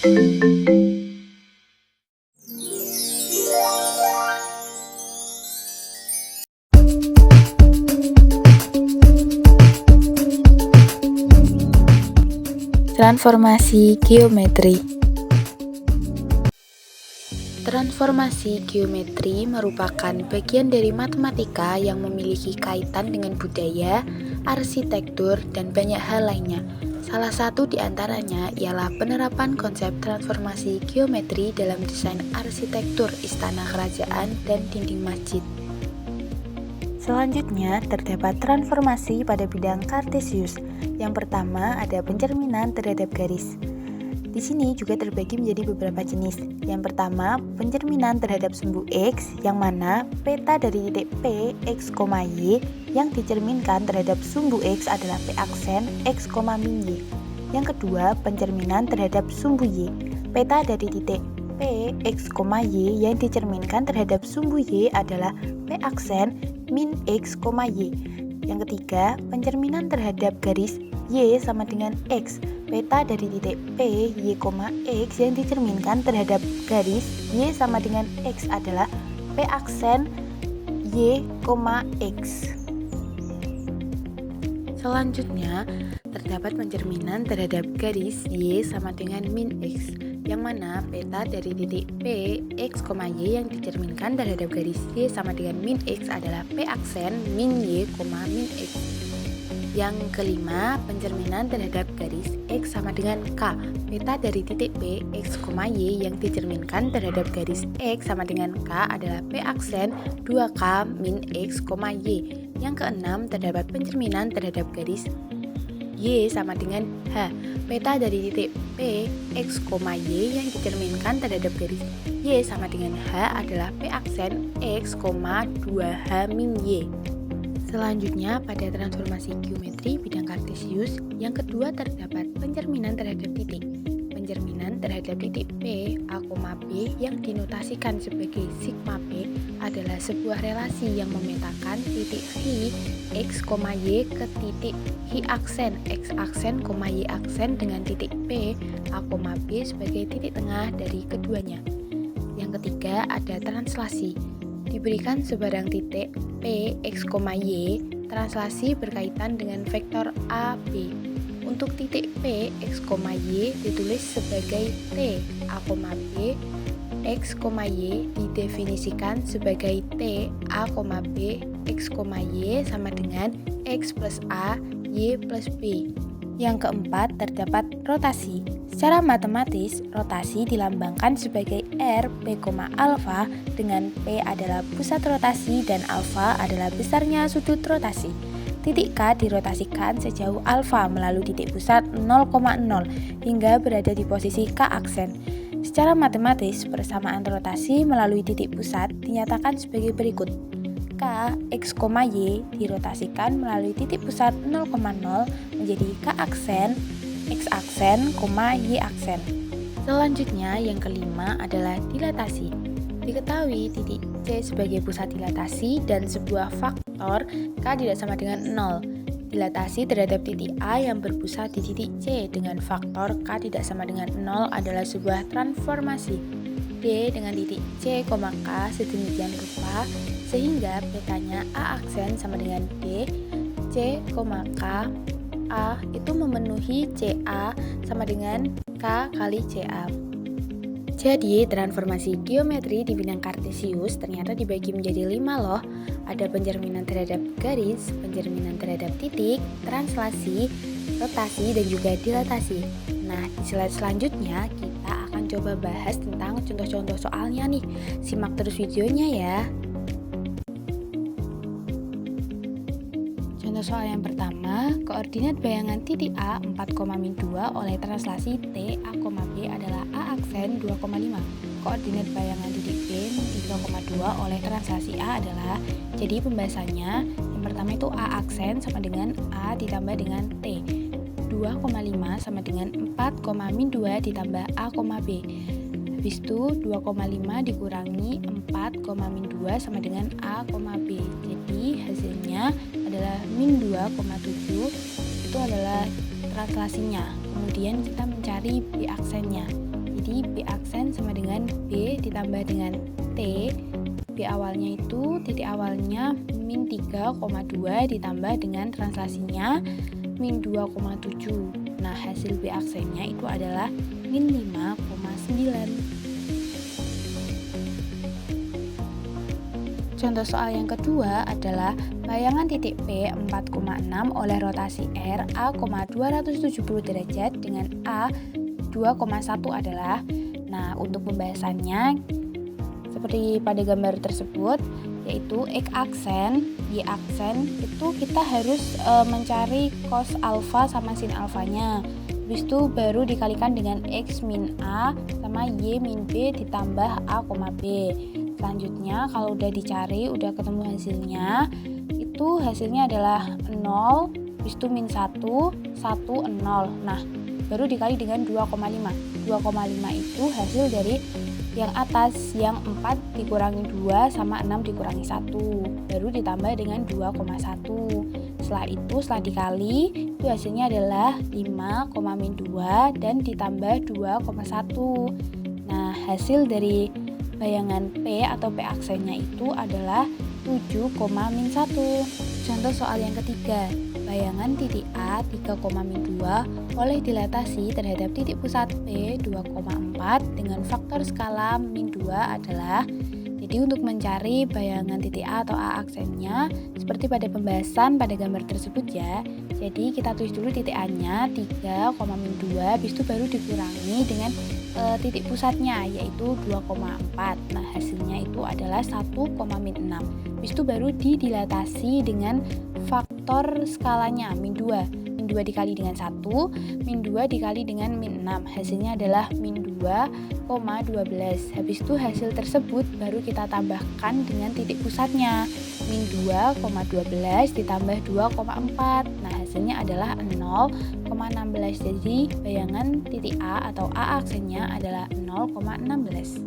Transformasi geometri. Transformasi geometri merupakan bagian dari matematika yang memiliki kaitan dengan budaya, arsitektur, dan banyak hal lainnya. Salah satu di antaranya ialah penerapan konsep transformasi geometri dalam desain arsitektur istana kerajaan dan dinding masjid. Selanjutnya, terdapat transformasi pada bidang kartesius. Yang pertama ada pencerminan terhadap garis. Di sini juga terbagi menjadi beberapa jenis. Yang pertama, pencerminan terhadap sumbu X, yang mana peta dari titik P, X, Y, yang dicerminkan terhadap sumbu X adalah P aksen X, min Y. Yang kedua, pencerminan terhadap sumbu Y. Peta dari titik P, X, Y yang dicerminkan terhadap sumbu Y adalah P aksen min X, Y. Yang ketiga, pencerminan terhadap garis Y sama dengan X. Peta dari titik P, Y, X yang dicerminkan terhadap garis Y sama dengan X adalah P aksen Y, X. Selanjutnya, terdapat pencerminan terhadap garis Y sama dengan min X, yang mana peta dari titik P, X, Y yang dicerminkan terhadap garis Y sama dengan min X adalah P aksen min Y, min X. Yang kelima, pencerminan terhadap garis X sama dengan K. Peta dari titik P, X, Y yang dicerminkan terhadap garis X sama dengan K adalah P aksen 2K min X, Y. Yang keenam, terdapat pencerminan terhadap garis Y sama dengan H. Peta dari titik P, X, Y yang dicerminkan terhadap garis Y sama dengan H adalah P aksen X, 2H min Y. Selanjutnya, pada transformasi geometri bidang kartesius, yang kedua terdapat pencerminan terhadap titik. Pencerminan terhadap titik P, A, B yang dinotasikan sebagai sigma P adalah sebuah relasi yang memetakan titik Hi, X, Y ke titik Hi aksen, X aksen, Y aksen dengan titik P, A, B sebagai titik tengah dari keduanya. Yang ketiga ada translasi. Diberikan sebarang titik P, X, Y, translasi berkaitan dengan vektor A, B. Untuk titik P, X, Y ditulis sebagai T, A, B, X, Y didefinisikan sebagai T, A, B, X, Y sama dengan X plus A, Y plus B. Yang keempat, terdapat rotasi. Secara matematis, rotasi dilambangkan sebagai R, P, alfa, dengan P adalah pusat rotasi dan alfa adalah besarnya sudut rotasi. Titik K dirotasikan sejauh alfa melalui titik pusat 0,0 hingga berada di posisi K aksen. Secara matematis, persamaan rotasi melalui titik pusat dinyatakan sebagai berikut. K, X, Y dirotasikan melalui titik pusat 0,0 menjadi K aksen, X aksen, Y aksen. Selanjutnya, yang kelima adalah dilatasi. Diketahui titik C sebagai pusat dilatasi dan sebuah faktor K tidak sama dengan 0. Dilatasi terhadap titik A yang berpusat di titik C dengan faktor K tidak sama dengan 0 adalah sebuah transformasi. D dengan titik C, K sedemikian rupa sehingga petanya A aksen sama dengan D, C, K, A itu memenuhi CA sama dengan K kali CA. Jadi, transformasi geometri di bidang kartesius ternyata dibagi menjadi 5 loh. Ada pencerminan terhadap garis, pencerminan terhadap titik, translasi, rotasi, dan juga dilatasi. Nah, di slide selanjutnya kita akan coba bahas tentang contoh-contoh soalnya nih. Simak terus videonya ya. Contoh soal yang pertama, koordinat bayangan titik A 4,2 oleh translasi T, A, B adalah A aksen 2,5. Koordinat bayangan titik B 3,2 oleh translasi A adalah, jadi pembahasannya yang pertama itu A aksen sama dengan A ditambah dengan T. 2,5 sama dengan 4,2 ditambah A, B. Habis itu 2,5 dikurangi 4,2 sama dengan A, B. Jadi hasilnya adalah min 2,7, itu adalah translasinya. Kemudian kita mencari B aksennya. Jadi B aksen sama dengan B ditambah dengan T. B awalnya itu titik awalnya min 3,2 ditambah dengan translasinya min 2,7. Nah, hasil B aksennya itu adalah min 5,9. Contoh soal yang kedua adalah bayangan titik P 4,6 oleh rotasi R A, 270 derajat dengan A 2,1 adalah. Nah, untuk pembahasannya seperti pada gambar tersebut, yaitu X aksen, Y aksen itu kita harus mencari cos alfa sama sin alfanya. Habis itu baru dikalikan dengan X min A sama Y min B ditambah A, B. Selanjutnya kalau udah dicari, udah ketemu hasilnya, itu hasilnya adalah 0, habis itu min 1, 1, 0. Nah, baru dikali dengan 2,5. 2,5 itu hasil dari yang atas, yang 4 dikurangi 2 sama 6 dikurangi 1, baru ditambah dengan 2,1. Setelah itu, setelah dikali, itu hasilnya adalah 5,-2 dan ditambah 2,1. Nah, hasil dari bayangan P atau P aksennya itu adalah 7,-1. Contoh soal yang ketiga, bayangan titik A 3,-2 oleh dilatasi terhadap titik pusat P 2,4 dengan faktor skala min 2 adalah. Jadi untuk mencari bayangan titik A atau A aksennya seperti pada pembahasan pada gambar tersebut ya. Jadi kita tulis dulu titik A-nya 3,-2, habis itu baru dikurangi dengan titik pusatnya yaitu 2,4. Nah, hasilnya itu adalah 1,-6. Habis itu baru didilatasi dengan faktor skalanya min 2. Min 2 dikali dengan 1, min 2 dikali dengan min 6. Hasilnya adalah min 2,12. Habis itu hasil tersebut baru kita tambahkan dengan titik pusatnya. Min 2,12 ditambah 2,4. Nah, hasilnya adalah 0,16. Jadi bayangan titik A atau A aksennya adalah 0,16.